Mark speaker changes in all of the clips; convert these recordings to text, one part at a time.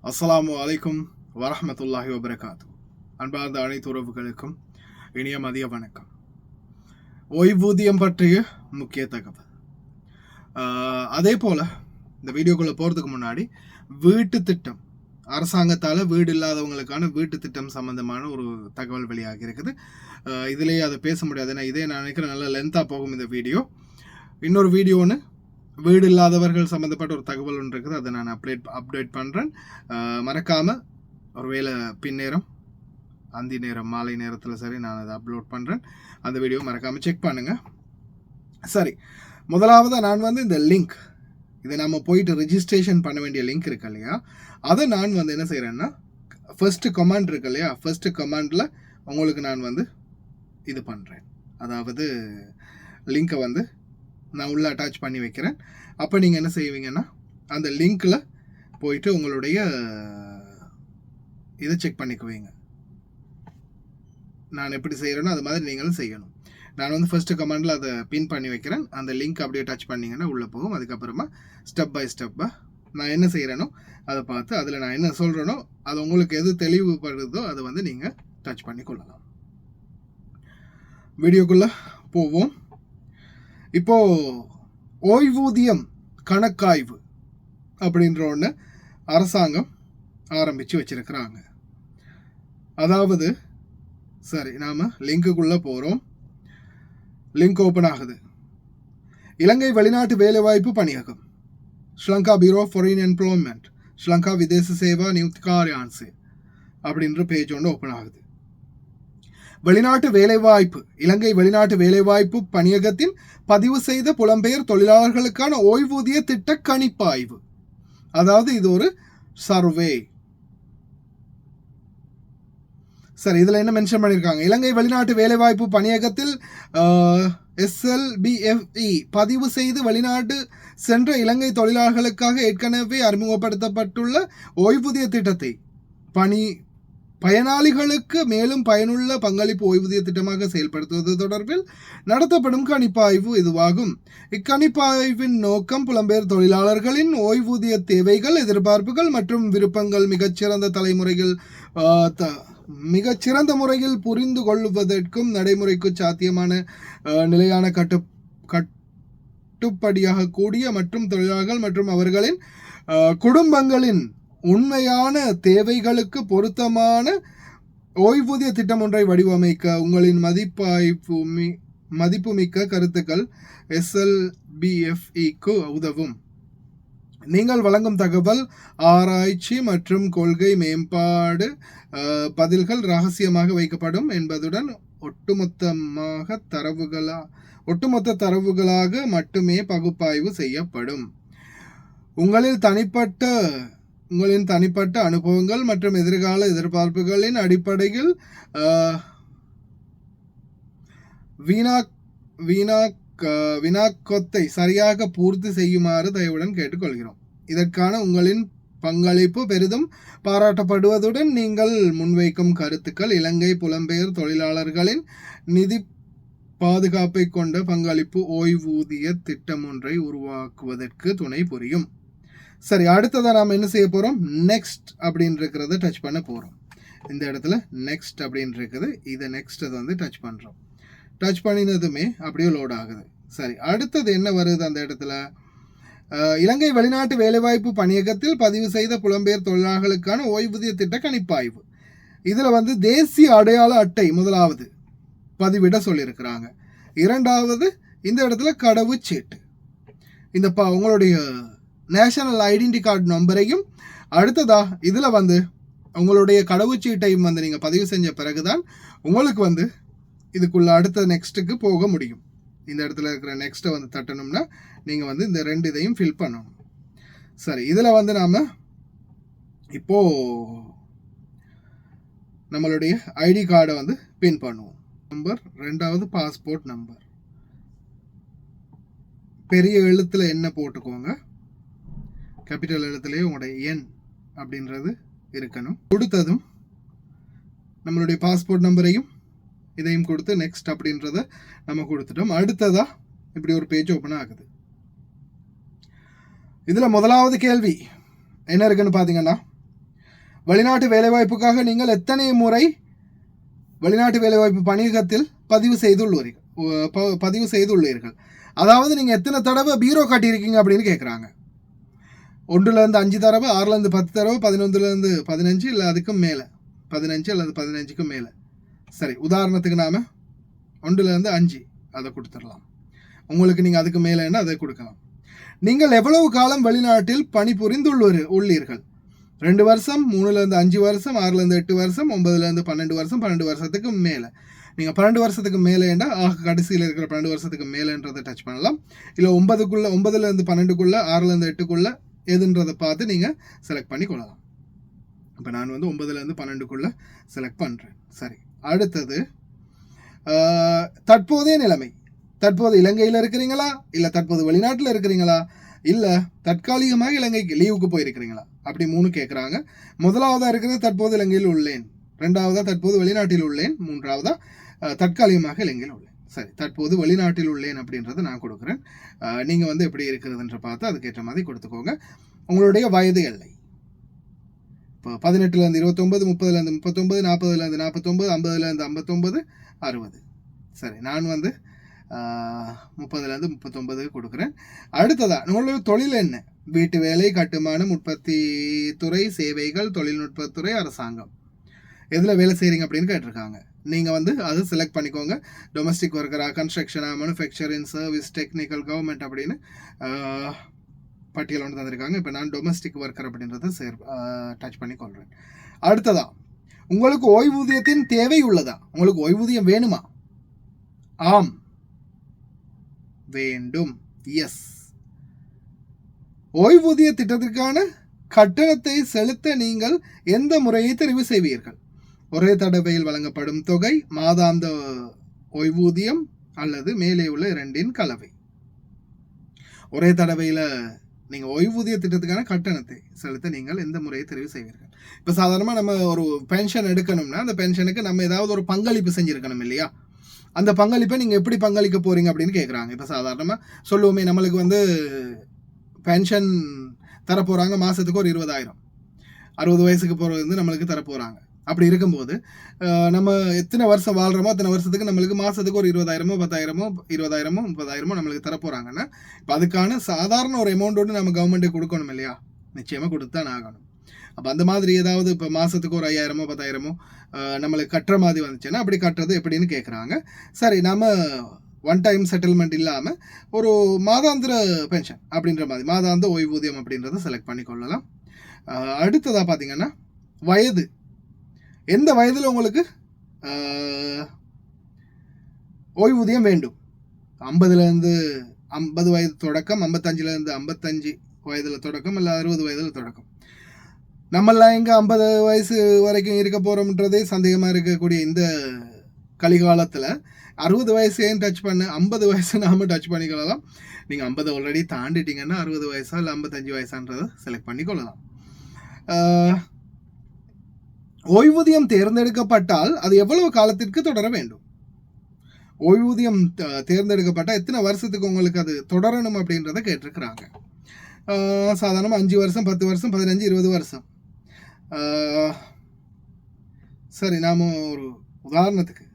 Speaker 1: அஸ்ஸலாமு அலைக்கும் வரஹ்மத்துல்லாஹி வபரகாத்து. அன்பார்ந்த அனைத்து உறவுகளுக்கும் இனிய மதிய வணக்கம். ஓய்வூதியம் பற்றிய முக்கிய தகவல். அதே போல் இந்த வீடியோக்குள்ளே போகிறதுக்கு முன்னாடி வீட்டு திட்டம், அரசாங்கத்தால் வீடு இல்லாதவங்களுக்கான வீட்டு திட்டம் சம்மந்தமான ஒரு தகவல் வெளியாகி இருக்குது. இதுலேயே அதை பேச முடியாது, ஏன்னா இதே நான் நினைக்கிறேன் நல்லா லென்த்தாக போகும் இந்த வீடியோ. இன்னொரு வீடியோன்னு வீடு இல்லாதவர்கள் சம்மந்தப்பட்ட ஒரு தகவல் ஒன்று இருக்குது, அதை நான் அப்டேட் பண்ணுறேன். மறக்காமல் ஒருவேளை பின்னேரம், அந்தி நேரம், மாலை நேரத்தில் சரி நான் அதை அப்லோட் பண்ணுறேன். அந்த வீடியோ மறக்காமல் செக் பண்ணுங்கள். சரி, முதலாவது நான் இந்த லிங்க், இதை நம்ம போயிட்டு ரெஜிஸ்ட்ரேஷன் பண்ண வேண்டிய லிங்க் இருக்கு இல்லையா, அதை நான் என்ன செய்கிறேன்னா, ஃபர்ஸ்ட்டு கமாண்ட் இருக்கு இல்லையா, ஃபர்ஸ்ட்டு கமாண்டில் உங்களுக்கு நான் இது பண்ணுறேன். அதாவது லிங்க்கை நான் உள்ளே அட்டாச் பண்ணி வைக்கிறேன். அப்போ நீங்கள் என்ன செய்வீங்கன்னா, அந்த லிங்க்கில் போயிட்டு உங்களுடைய இதை செக் பண்ணிக்குவீங்க. நான் எப்படி செய்கிறேனோ அது மாதிரி நீங்களும் செய்யணும். நான் ஃபர்ஸ்ட்டு கமாண்டில் அதை பின் பண்ணி வைக்கிறேன். அந்த லிங்க் அப்படியே டச் பண்ணிங்கன்னா உள்ளே போகும். அதுக்கப்புறமா ஸ்டெப் பை ஸ்டெப்பாக நான் என்ன செய்கிறேனோ அதை பார்த்து அதில் நான் என்ன சொல்கிறேனோ அது உங்களுக்கு எது தெளிவுபடுதோ அதை நீங்கள் டச் பண்ணி கொள்ளலாம். வீடியோக்குள்ளே போவோம். இப்போது ஓய்வூதியம் கணக்காய்வு அப்படின்ற ஒன்று அரசாங்கம் ஆரம்பித்து வச்சிருக்கிறாங்க. அதாவது சரி, நாம் லிங்க்குள்ளே போகிறோம். லிங்க் ஓப்பன் ஆகுது. இலங்கை வெளிநாட்டு வேலைவாய்ப்பு பணியகம், Sri Lanka bureau foreign employment, Sri Lanka விதேச சேவா நியுக்தி கார்யான்சே அப்படின்ற பேஜ் ஒன்று ஓப்பன் ஆகுது. வெளிநாட்டு வேலைவாய்ப்பு, இலங்கை வெளிநாட்டு வேலைவாய்ப்பு பணியகத்தின் பதிவு செய்த புலம்பெயர் தொழிலாளர்களுக்கான ஓய்வூதிய திட்ட கணிப்பாய்வு. அதாவது இது ஒரு சர்வே. சரி, இதில் என்ன மென்ஷன் பண்ணியிருக்காங்க, இலங்கை வெளிநாட்டு வேலைவாய்ப்பு பணியகத்தில் SLBFE பதிவு செய்து வெளிநாட்டு சென்ற இலங்கை தொழிலாளர்களுக்காக ஏற்கனவே அறிமுகப்படுத்தப்பட்டுள்ள ஓய்வூதிய திட்டத்தை பயனாளிகளுக்கு மேலும் பயனுள்ள பங்களிப்பு ஓய்வூதிய திட்டமாக செயல்படுத்துவது தொடர்பில் நடத்தப்படும் கணிப்பாய்வு இதுவாகும். இக்கணிப்பாய்வின் நோக்கம் புலம்பெயர் தொழிலாளர்களின் ஓய்வூதிய தேவைகள், எதிர்பார்ப்புகள் மற்றும் விருப்பங்கள் மிகச்சிறந்த முறையில் புரிந்து கொள்வதற்கும் நடைமுறைக்கு சாத்தியமான நிலையான கட்டுப்படியாக கூடிய மற்றும் தொழிலாளர்கள் மற்றும் அவர்களின் குடும்பங்களின் உண்மையான தேவைகளுக்கு பொருத்தமான ஓய்வூதிய திட்டம் ஒன்றை வடிவமைக்க உங்களின் மதிப்புமிக்க கருத்துக்கள் SLBFEக்கு உதவும். நீங்கள் வழங்கும் தகவல், ஆராய்ச்சி மற்றும் கொள்கை மேம்பாடு பதில்கள் ரகசியமாக வைக்கப்படும் என்பதுடன் ஒட்டுமொத்த தரவுகளாக மட்டுமே பகுப்பாய்வு செய்யப்படும். உங்களின் தனிப்பட்ட அனுபவங்கள் மற்றும் எதிர்கால எதிர்பார்ப்புகளின் அடிப்படையில் வினாக்கொத்தை சரியாக பூர்த்தி செய்யுமாறு தயவுடன் கேட்டுக்கொள்கிறோம். இதற்கான உங்களின் பங்களிப்பு பெரிதும் பாராட்டப்படுவதுடன் நீங்கள் முன்வைக்கும் கருத்துக்கள் இலங்கை புலம்பெயர் தொழிலாளர்களின் நிதி பாதுகாப்பை கொண்ட பங்களிப்பு ஓய்வூதிய திட்டம் ஒன்றை உருவாக்குவதற்கு துணை புரியும். சரி, அடுத்ததாக நாம் என்ன செய்ய போகிறோம், நெக்ஸ்ட் அப்படின்னு இருக்கிறத டச் பண்ண போகிறோம். இந்த இடத்துல நெக்ஸ்ட் அப்படின்னு இருக்குது, இதை நெக்ஸ்ட் அதை டச் பண்ணுறோம். டச் பண்ணினதுமே அப்படியே லோட் ஆகுது. சரி, அடுத்தது என்ன வருது அந்த இடத்துல, இலங்கை வெளிநாட்டு வேலைவாய்ப்பு பணியகத்தில் பதிவு செய்த புலம்பெயர் தொழிலாளர்களுக்கான ஓய்வூதிய திட்ட கணிப்பாய்வு. இதில் தேசிய அடையாள அட்டை முதலாவது பதிவிட சொல்லியிருக்கிறாங்க. இரண்டாவது இந்த இடத்துல கடவுச்சீட்டு, இந்த உங்களுடைய நேஷனல் ஐடென்டி கார்டு நம்பரையும், அடுத்ததா இதில் உங்களுடைய கடவுச்சீட்டையும் நீங்கள் பதிவு செஞ்ச பிறகுதான் உங்களுக்கு இதுக்குள்ள அடுத்த நெக்ஸ்ட்டுக்கு போக முடியும். இந்த இடத்துல இருக்கிற நெக்ஸ்ட்டை தட்டணும்னா நீங்கள் இந்த ரெண்டு இதையும் ஃபில் பண்ணணும். சரி, இதில் நாம் இப்போது நம்மளுடைய ஐடி கார்டை பின் பண்ணுவோம். நம்பர், ரெண்டாவது பாஸ்போர்ட் நம்பர், பெரிய எழுத்தில் என்ன போட்டுக்கோங்க, கேபிட்டல் எழுத்துலேயே உங்களுடைய எண் அப்படின்றது இருக்கணும். கொடுத்ததும் நம்மளுடைய பாஸ்போர்ட் நம்பரையும் இதையும் கொடுத்து நெக்ஸ்ட் அப்படின்றத நம்ம கொடுத்துட்டோம். அடுத்ததா இப்படி ஒரு பேஜ் ஓப்பன் ஆகுது. இதில் முதலாவது கேள்வி என்ன இருக்குன்னு பார்த்தீங்கன்னா, வெளிநாட்டு வேலைவாய்ப்புக்காக நீங்கள் எத்தனை முறை வெளிநாட்டு வேலைவாய்ப்பு பணியகத்தில் பதிவு செய்துள்ளீர்கள். அதாவது நீங்கள் எத்தனை தடவை பீரோ காட்டியிருக்கீங்க அப்படின்னு கேட்குறாங்க. 1லேருந்து 5 தடவை, 6லேருந்து 10 தடவை, 11லேருந்து 15, இல்லை அதுக்கும் மேலே 15 அல்லது 15க்கும் மேலே. சரி, உதாரணத்துக்கு நாம் 1லேருந்து 5 அதை கொடுத்துடலாம். உங்களுக்கு நீங்கள் அதுக்கு மேலேன்னா அதை கொடுக்கலாம். நீங்கள் எவ்வளவு காலம் வெளிநாட்டில் பணிபுரிந்துள்ளீர்கள்? 2 வருஷம், 3லேருந்து 5 வருஷம், 6லேருந்து 8 வருஷம், 9லேருந்து 12 வருஷம், 12 வருஷத்துக்கு மேலே. நீங்கள் 12 வருஷத்துக்கு மேலேண்டா கடைசியில் இருக்கிற 12 வருஷத்துக்கு மேலேன்றதை டச் பண்ணலாம். இல்லை 9லேருந்து 12க்குள்ளே, 6லேருந்து 8க்குள்ளே எதுன்றதை பார்த்து நீங்கள் செலக்ட் பண்ணி கொள்ளலாம். இப்போ நான் 9லேருந்து 12க்குள்ளே செலக்ட் பண்ணுறேன். சரி, அடுத்தது தற்போதைய நிலைமை. தற்போது இலங்கையில் இருக்கிறீங்களா, இல்லை தற்போது வெளிநாட்டில் இருக்கிறீங்களா, இல்லை தற்காலிகமாக இலங்கைக்கு லீவுக்கு போயிருக்கிறீங்களா, அப்படி 3 கேட்குறாங்க. முதலாவதாக இருக்கிறது தற்போது இலங்கையில் உள்ளேன், 2வதாக தற்போது வெளிநாட்டில் உள்ளேன், 3வதாக தற்காலிகமாக இலங்கையில் உள்ளேன். சரி, தற்போது வெளிநாட்டில் உள்ளேன் அப்படின்றத நான் கொடுக்குறேன். நீங்கள் எப்படி இருக்கிறதுன்ற பார்த்து அதுக்கேற்ற மாதிரி கொடுத்துக்கோங்க. உங்களுடைய வயது எல்லை இப்போ 18லேருந்து 29, 30லேருந்து 39, 40லேருந்து 49, 50லேருந்து 59, 60. சரி, நான் 30லேருந்து 39 கொடுக்குறேன். அடுத்ததா உங்களுடைய தொழில் என்ன? வீட்டு வேலை, கட்டுமானம், உற்பத்தி துறை, சேவைகள், தொழில்நுட்பத்துறை, அரசாங்கம், எதில் வேலை செய்கிறீங்க அப்படின்னு கேட்டிருக்காங்க. நீங்கள் அது செலக்ட் பண்ணிக்கோங்க. டொமஸ்டிக் ஒர்க்கரா, கன்ஸ்ட்ரக்ஷனா, மேனுஃபேக்சரிங், சர்வீஸ், டெக்னிக்கல், கவர்மெண்ட் அப்படின்னு பட்டியல் தந்திருக்காங்க. இப்போ நான் டொமஸ்டிக் ஒர்க்கர் அப்படின்றத டச் பண்ணி கொள்கிறேன். அடுத்ததா, உங்களுக்கு ஓய்வூதியத்தின் தேவை உள்ளதா? உங்களுக்கு ஓய்வூதியம் வேணுமா? ஆம், வேண்டும், எஸ். ஓய்வூதிய திட்டத்திற்கான கட்டணத்தை செலுத்த நீங்கள் எந்த முறையை தெரிவு செய்வீர்கள்? ஒரே தடவையில் வழங்கப்படும் தொகை, மாதாந்த ஓய்வூதியம், அல்லது மேலே உள்ள 2இன் கலவை. ஒரே தடவையில் நீங்கள் ஓய்வூதிய திட்டத்துக்கான கட்டணத்தை செலுத்த நீங்கள் எந்த முறையை தெரிவு செய்வீர்கள்? இப்போ சாதாரணமாக நம்ம ஒரு பென்ஷன் எடுக்கணும்னா அந்த பென்ஷனுக்கு நம்ம ஏதாவது ஒரு பங்களிப்பு செஞ்சுருக்கணும் இல்லையா? அந்த பங்களிப்பை நீங்கள் எப்படி பங்களிக்க போகிறீங்க அப்படின்னு கேட்குறாங்க. இப்போ சாதாரணமாக சொல்லுவோமே, நம்மளுக்கு பென்ஷன் தரப்போகிறாங்க மாதத்துக்கு ஒரு 20,000, 60 வயசுக்கு போகிறது நம்மளுக்கு தரப்போகிறாங்க. அப்படி இருக்கும்போது நம்ம எத்தனை வருஷம் வாழ்கிறோமோ அத்தனை வருஷத்துக்கு நம்மளுக்கு மாதத்துக்கு ஒரு 20,000, 10,000, 20,000, 30,000 நம்மளுக்கு தரப்போகிறாங்கன்னா இப்போ அதுக்கான சாதாரண ஒரு அமௌண்ட்டோடு நம்ம கவர்மெண்ட்டுக்கு கொடுக்கணும் இல்லையா? நிச்சயமாக கொடுத்தான் ஆகணும். அப்போ அந்த மாதிரி ஏதாவது இப்போ மாதத்துக்கு ஒரு 5,000, 10,000 நம்மளுக்கு கட்டுற மாதிரி வந்துச்சுன்னா அப்படி கட்டுறது எப்படின்னு கேட்குறாங்க. சரி, நம்ம ஒன் டைம் செட்டில்மெண்ட் இல்லாமல் ஒரு மாதாந்திர பென்ஷன் அப்படின்ற மாதிரி, மாதாந்த ஓய்வூதியம் அப்படின்றத செலக்ட் பண்ணி கொள்ளலாம். அடுத்ததாக பார்த்தீங்கன்னா வயது. எந்த வயதில் உங்களுக்கு ஓய்வூதியம் வேண்டும்? 50லேருந்து 50 வயது தொடக்கம், 55லேருந்து 55 வயதில் தொடக்கம், இல்லை 60 வயதில் தொடக்கம். நம்மெல்லாம் எங்கே 50 வயசு வரைக்கும் இருக்க போகிறோம்ன்றதே சந்தேகமாக இருக்கக்கூடிய இந்த கலிகாலத்தில் 60 வயசு ஏன் டச் பண்ண, 50 வயசு நாம் டச் பண்ணிக்கொள்ளலாம். நீங்கள் 50 ஆல்ரெடி தாண்டிட்டீங்கன்னா 60 வயசா இல்லை 55 வயசான்றதை செலக்ட் பண்ணிக்கொள்ளலாம். ஓய்வூதியம் தேர்ந்தெடுக்கப்பட்டால் அது எவ்வளவு காலத்திற்கு தொடர வேண்டும்? ஓய்வூதியம் தேர்ந்தெடுக்கப்பட்டால் எத்தனை வருஷத்துக்கு உங்களுக்கு அது தொடரணும் அப்படின்றத கேட்டிருக்கிறாங்க. சாதாரணமாக 5 வருஷம், 10 வருஷம், 15, 20 வருஷம். சரி, நாம் ஒரு உதாரணத்துக்கு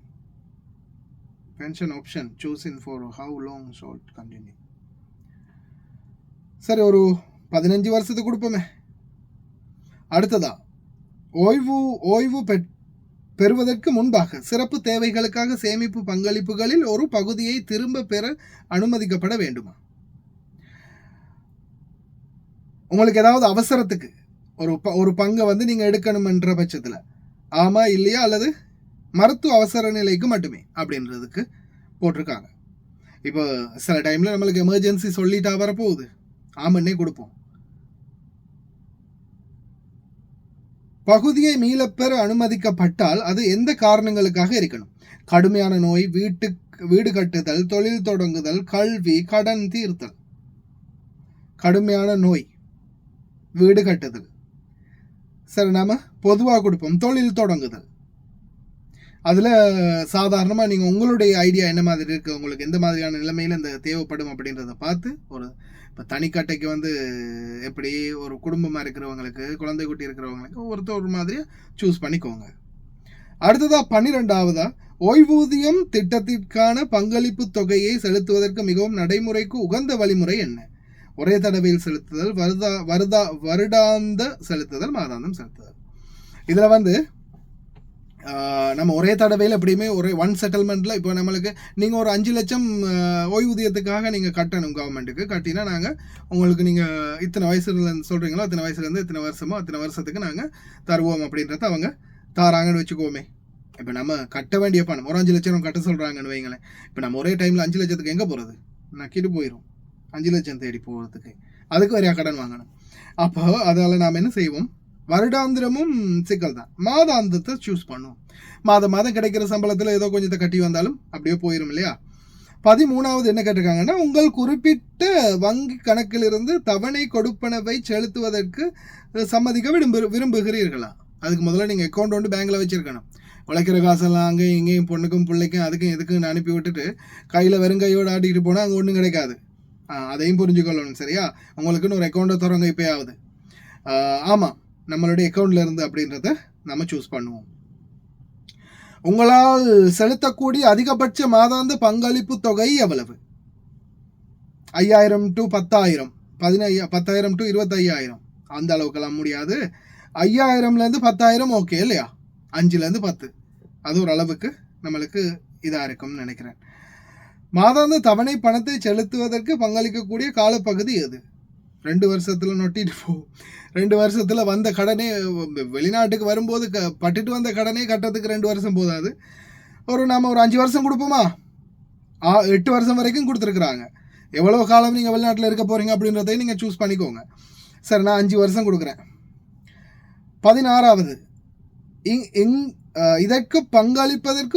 Speaker 1: pension option choosing for how long short continue. சரி, ஒரு 15 வருஷத்துக்கு கொடுப்போமே. அடுத்ததா, ஓய்வு பெறுவதற்கு முன்பாக சிறப்பு தேவைகளுக்காக சேமிப்பு பங்களிப்புகளில் ஒரு பகுதியை திரும்ப பெற அனுமதிக்கப்பட வேண்டுமா? உங்களுக்கு ஏதாவது அவசரத்துக்கு ஒரு பங்கை நீங்கள் எடுக்கணும்ன்ற பட்சத்தில் ஆமா இல்லையா, அல்லது மருத்துவ அவசர நிலைக்கு மட்டுமே அப்படின்றதுக்கு போட்டிருக்காங்க. இப்போ சில டைமில் நம்மளுக்கு எமர்ஜென்சி சொல்லிட்டா வரப்போகுது, ஆமன்னே கொடுப்போம். பகுதியை மீளப்பெற அனுமதிக்கப்பட்டால் அது எந்த காரணங்களுக்காக இருக்கணும்? கடுமையான நோய், வீடு கட்டுதல், தொழில் தொடங்குதல், கல்வி, கடன் தீர்த்தல். கடுமையான நோய், வீடு கட்டுதல். சரி, நாம பொதுவாக கொடுப்போம் தொழில் தொடங்குதல். அதில் சாதாரணமாக நீங்கள் உங்களுடைய ஐடியா என்ன மாதிரி இருக்குது, உங்களுக்கு எந்த மாதிரியான நிலைமையில் இந்த தேவைப்படும் அப்படின்றத பார்த்து ஒரு இப்போ தனிக்கட்டைக்கு வந்து எப்படி ஒரு குடும்பமாக இருக்கிறவங்களுக்கு, குழந்தை குட்டி இருக்கிறவங்களுக்கு ஒருத்தர் ஒரு மாதிரியாக சூஸ் பண்ணிக்கோங்க. அடுத்ததாக 12ஆவதா, ஓய்வூதியம் திட்டத்திற்கான பங்களிப்பு தொகையை செலுத்துவதற்கு மிகவும் நடைமுறைக்கு உகந்த வழிமுறை என்ன? ஒரே தடவையில் செலுத்துதல், வருடாந்த செலுத்துதல், மாதாந்தம் செலுத்துதல். இதில் வந்து நம்ம ஒரே தடவையில் எப்படியுமே ஒரே ஒன் செட்டில்மெண்ட்டில் இப்போ நம்மளுக்கு நீங்கள் ஒரு 5 லட்சம் ஓய்வூதியத்துக்காக நீங்கள் கட்டணும் கவர்மெண்ட்டுக்கு. கட்டினா நாங்கள் உங்களுக்கு நீங்கள் இத்தனை வயசுலேருந்து சொல்கிறீங்களோ அத்தனை வயசுலேருந்து இத்தனை வருஷமோ அத்தனை வருஷத்துக்கு நாங்கள் தருவோம் அப்படின்றத அவங்க தாராங்கன்னு வச்சுக்கோமே. இப்போ நம்ம கட்ட வேண்டிய பணம் ஒரு 5 லட்சம் கட்ட சொல்கிறாங்கன்னு வைங்களேன். இப்போ நம்ம ஒரே டைமில் 5 லட்சத்துக்கு எங்கே போகிறது? நக்கிட்டு போயிடும். 5 லட்சம் தேடி போகிறதுக்கு அதுக்கு வரையா கடன் வாங்கணும். அப்போ அதால் நாம் என்ன செய்வோம், வருடாந்திரமும் சிக்கல் தான். மாதாந்தத்தை சூஸ் பண்ணுவோம். மாதம் கிடைக்கிற சம்பளத்தில் ஏதோ கொஞ்சத்தை கட்டி வந்தாலும் அப்படியே போயிடும் இல்லையா. 13ஆவது என்ன கேட்டிருக்காங்கன்னா, உங்கள் குறிப்பிட்ட வங்கி கணக்கிலிருந்து தவணை கொடுப்பனவை செலுத்துவதற்கு சம்மதிக்க விரும்புகிறீர்களா? அதுக்கு முதல்ல நீங்கள் அக்கௌண்ட் வந்து பேங்கில் வச்சுருக்கணும். உழைக்கிற காசெல்லாம் அங்கேயும் இங்கேயும் பொண்ணுக்கும் பிள்ளைக்கும் அதுக்கும் இதுக்கும் அனுப்பி விட்டுட்டு கையில் வெறுங்கையோடு ஆட்டிகிட்டு போனால் அங்கே ஒன்றும் கிடைக்காது. அதையும் புரிஞ்சுக்கொள்ளணும் சரியா. உங்களுக்குன்னு ஒரு அக்கௌண்ட்டை திறங்க இப்போ ஆகுது. ஆமாம், நம்மளுடைய அக்கௌண்ட்டில் இருந்து அப்படின்றத நம்ம சூஸ் பண்ணுவோம். உங்களால் செலுத்தக்கூடிய அதிகபட்ச மாதாந்த பங்களிப்பு தொகை எவ்வளவு? 5000 to 10,000, 10,000 to 25,000 அந்த அளவுக்கெல்லாம் முடியாது. 5000லேருந்து 10,000 ஓகே இல்லையா. 5லேருந்து 10 அது ஒரு அளவுக்கு நம்மளுக்கு இதாக இருக்கும்னு நினைக்கிறேன். மாதாந்த தவணை பணத்தை செலுத்துவதற்கு பங்களிக்கக்கூடிய காலப்பகுதி எது? 2 வருஷத்தில் நொட்டிட்டு போகும். 2 வருஷத்தில் வந்த கடனே வெளிநாட்டுக்கு வரும்போது பட்டுட்டு வந்த கடனே கட்டுறதுக்கு 2 வருஷம் போதாது. நாம் ஒரு 5 வருஷம் கொடுப்போமா? 8 வருஷம் வரைக்கும் கொடுத்துருக்குறாங்க. எவ்வளோ காலம் நீங்கள் வெளிநாட்டில் இருக்க போகிறீங்க அப்படின்றதையும் நீங்கள் சூஸ் பண்ணிக்கோங்க. சரி, நான் 5 வருஷம் கொடுக்குறேன். 16ஆவது, இதற்கு பங்களிப்பதற்கு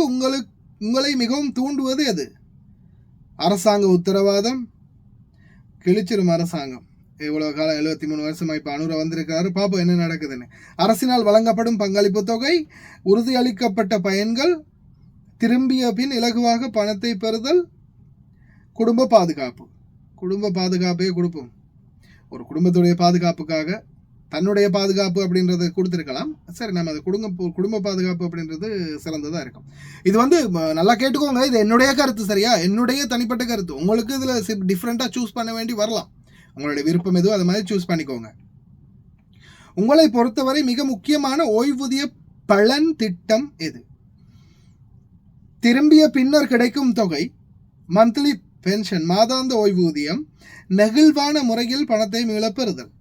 Speaker 1: உங்களை மிகவும் தூண்டுவது எது? அரசாங்க உத்தரவாதம், கிழிச்சிரும் அரசாங்கம். இவ்வளோ காலம் 73 வருஷமாக இப்போ அனுர வந்திருக்காரு, பார்ப்போம் என்ன நடக்குதுன்னு. அரசினால் வழங்கப்படும் பங்களிப்பு தொகை, உறுதியளிக்கப்பட்ட பயன்கள், திரும்பிய பின் இலகுவாக பணத்தை பெறுதல், குடும்ப பாதுகாப்பு. குடும்ப பாதுகாப்பே கொடுப்போம். ஒரு குடும்பத்துடைய பாதுகாப்புக்காக தன்னுடைய பாதுகாப்பு அப்படின்றத கொடுத்துருக்கலாம். சரி, நம்ம அது குடும்ப பாதுகாப்பு அப்படின்றது சிறந்ததாக இருக்கும். இது வந்து நல்லா கேட்டுக்கோங்க, இது என்னுடைய கருத்து சரியா, என்னுடைய தனிப்பட்ட கருத்து. உங்களுக்கு இதில் டிஃப்ரெண்ட்டாக சூஸ் பண்ண வேண்டி வரலாம். உங்களுடைய விருப்பம் எதுவும் அது மாதிரி சூஸ் பண்ணிக்கோங்க. உங்களை பொறுத்தவரை மிக முக்கியமான ஓய்வூதிய பலன் திட்டம் எது? திரும்பிய பின்னர் கிடைக்கும் தொகை, மந்த்லி பென்ஷன், மாதாந்த ஓய்வூதியம், நெகிழ்வான முறையில் பணத்தை மீளப்பெறுதல்,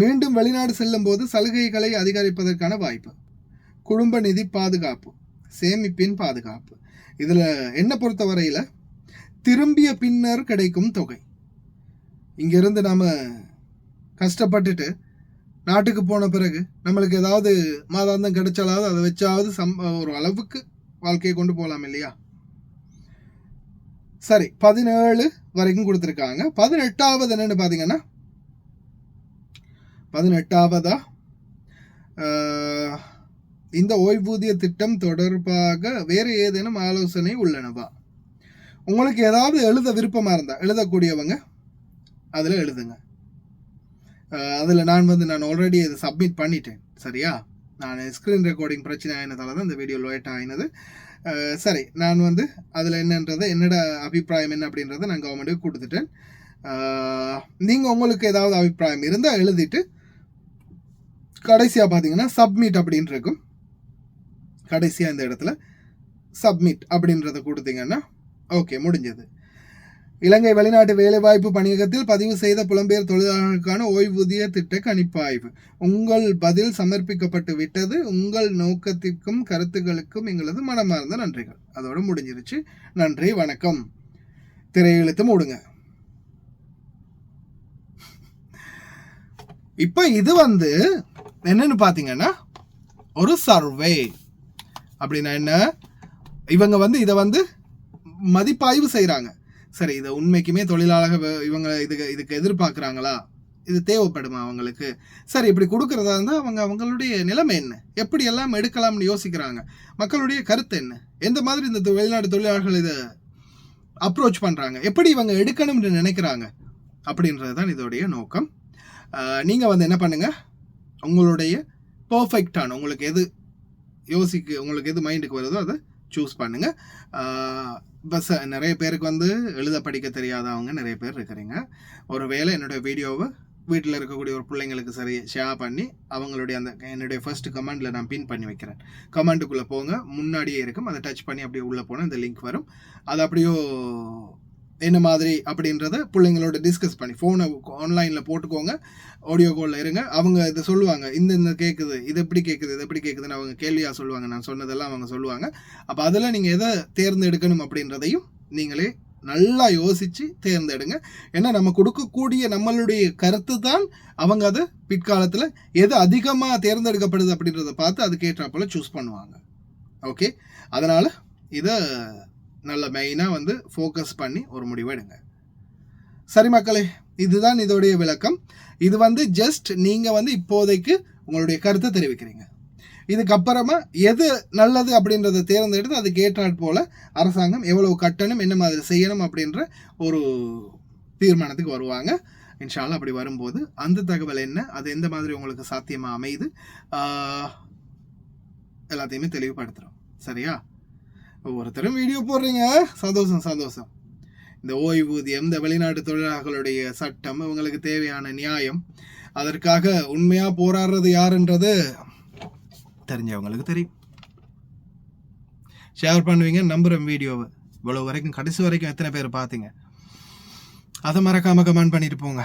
Speaker 1: மீண்டும் வெளிநாடு செல்லும் போது சலுகைகளை அதிகரிப்பதற்கான வாய்ப்பு, குடும்ப நிதி பாதுகாப்பு, சேமிப்பின் பாதுகாப்பு. இதில் என்ன பொறுத்தவரையில் திரும்பிய பின்னர் கிடைக்கும் தொகை, இங்கேருந்து நாம் கஷ்டப்பட்டுட்டு நாட்டுக்கு போன பிறகு நம்மளுக்கு ஏதாவது மாதாந்தம் கிடைச்சாலாவது அதை வச்சாவது ஒரு அளவுக்கு வாழ்க்கையை கொண்டு போகலாம் இல்லையா. சரி, 17 வரைக்கும் கொடுத்துருக்காங்க. 18ஆவது என்னென்னு பார்த்தீங்கன்னா, 18ஆவதா, இந்த ஓய்வூதிய திட்டம் தொடர்பாக வேறு ஏதேனும் ஆலோசனை உள்ளனவா? உங்களுக்கு ஏதாவது எழுத விருப்பமாக இருந்தால் எழுதக்கூடியவங்க அதில் எழுதுங்க. அதில் நான் ஆல்ரெடி இதை சப்மிட் பண்ணிட்டேன் சரியா. நான் ஸ்க்ரீன் ரெக்கார்டிங் பிரச்சனை ஆகினதால தான் இந்த வீடியோ லேட் ஆகினது. சரி, நான் அதில் என்னன்றதை என்னோட அபிப்பிராயம் என்ன அப்படின்றத நான் கவர்மெண்ட்டுக்கு கொடுத்துட்டேன். நீங்கள் உங்களுக்கு ஏதாவது அபிப்பிராயம் இருந்தால் எழுதிட்டு கடைசியாக பார்த்தீங்கன்னா சப்மிட் அப்படின்னு இருக்கும். கடைசியாக இந்த இடத்துல சப்மிட் அப்படின்றத கொடுத்தீங்கன்னா ஓகே, முடிஞ்சது. இலங்கை வெளிநாட்டு வேலைவாய்ப்பு பணியகத்தில் பதிவு செய்த புலம்பெயர் தொழிலாளர்களுக்கான ஓய்வூதிய திட்ட கணிப்பாய்வு. உங்கள் பதில் சமர்ப்பிக்கப்பட்டு விட்டது. உங்கள் நோக்கத்திற்கும் கருத்துக்களுக்கும் எங்களது மனமார்ந்த நன்றிகள். அதோட முடிஞ்சிருச்சு. நன்றி, வணக்கம். திரையெழுத்து மூடுங்க. இப்போ இது என்னன்னு பார்த்தீங்கன்னா ஒரு சர்வே. அப்படின்னா என்ன, இவங்க இதை மதிப்பாய்வு செய்கிறாங்க. சரி, இதை உண்மைக்குமே தொழிலாளர்கள் இவங்க இதுக்கு எதிர்பார்க்குறாங்களா, இது தேவைப்படுமா அவங்களுக்கு? சரி, இப்படி கொடுக்கறதா இருந்தால் அவங்களுடைய நிலைமை என்ன, எப்படி எல்லாம் எடுக்கலாம்னு யோசிக்கிறாங்க, மக்களுடைய கருத்து என்ன, எந்த மாதிரி இந்த வெளிநாட்டு தொழிலாளர்கள் இதை அப்ரோச் பண்ணுறாங்க, எப்படி இவங்க எடுக்கணும்னு நினைக்கிறாங்க அப்படின்றது தான் இதோடைய நோக்கம். நீங்கள் என்ன பண்ணுங்கள், உங்களுடைய பர்ஃபெக்டான உங்களுக்கு எது உங்களுக்கு எது மைண்டுக்கு வருதோ அதை சூஸ் பண்ணுங்கள். பஸ் நிறைய பேருக்கு எழுத படிக்க தெரியாதவங்க நிறைய பேர் இருக்கிறீங்க. ஒரு வேளை என்னுடைய வீடியோவை வீட்டில் இருக்கக்கூடிய ஒரு பிள்ளைங்களுக்கு சரி ஷேர் பண்ணி அவங்களுடைய என்னுடைய ஃபர்ஸ்ட் கமெண்டில் நான் பின் பண்ணி வைக்கிறேன். கமெண்ட்டுக்குள்ளே போங்க, முன்னாடியே இருக்கும், அதை டச் பண்ணி அப்படியே உள்ளே போனால் இந்த லிங்க் வரும். அது அப்படியோ என்ன மாதிரி அப்படின்றத பிள்ளைங்களோட டிஸ்கஸ் பண்ணி ஃபோனை ஆன்லைனில் போட்டுக்கோங்க, ஆடியோ காலில் இருங்க. அவங்க இதை சொல்லுவாங்க, இந்த கேட்குது, இது எப்படி கேட்குதுன்னு அவங்க கேள்வியாக சொல்லுவாங்க, நான் சொன்னதெல்லாம் அவங்க சொல்லுவாங்க. அப்போ அதில் நீங்கள் எதை தேர்ந்தெடுக்கணும் அப்படின்றதையும் நீங்களே நல்லா யோசித்து தேர்ந்தெடுங்க. ஏன்னா நம்ம கொடுக்கக்கூடிய நம்மளுடைய கருத்து தான் அவங்க அதை பிற்காலத்தில் எது அதிகமாக தேர்ந்தெடுக்கப்படுது அப்படின்றத பார்த்து அதுக்கேற்றாப்போல் சூஸ் பண்ணுவாங்க. ஓகே, அதனால் இதை நல்ல மெயினாக ஃபோக்கஸ் பண்ணி ஒரு முடிவு எடுங்க. சரி மக்களே, இதுதான் இதோடைய விளக்கம். இது ஜஸ்ட் நீங்கள் இப்போதைக்கு உங்களுடைய கருத்தை தெரிவிக்கிறீங்க. இதுக்கப்புறமா எது நல்லது அப்படின்றத தேர்ந்தெடுத்து அதுக்கு ஏற்றாற் போல் அரசாங்கம் எவ்வளவு கட்டணும், என்ன மாதிரி செய்யணும் அப்படின்ற ஒரு தீர்மானத்துக்கு வருவாங்க. இன்ஷா அல்லாஹ் அப்படி வரும்போது அந்த தகவல் என்ன, அது எந்த மாதிரி உங்களுக்கு சாத்தியமாக அமையுது, எல்லாத்தையுமே தெளிவுபடுத்துகிறோம். சரியா? ஒவ்வொருத்தரும் வீடியோ போடுறீங்க, சந்தோஷம். இந்த ஓய்வூதியம், இந்த வெளிநாட்டு தொழிலாளர்களுடைய சட்டம், இவங்களுக்கு தேவையான நியாயம், அதற்காக உண்மையாக போராடுறது யாருன்றது தெரிஞ்சவங்களுக்கு தெரியும். ஷேர் பண்ணுவீங்க நம்புகிறேன் வீடியோவை. இவ்வளோ வரைக்கும் கடைசி வரைக்கும் எத்தனை பேர் பார்த்தீங்க, அதை மறக்காமல் கமெண்ட் பண்ணிட்டு போங்க.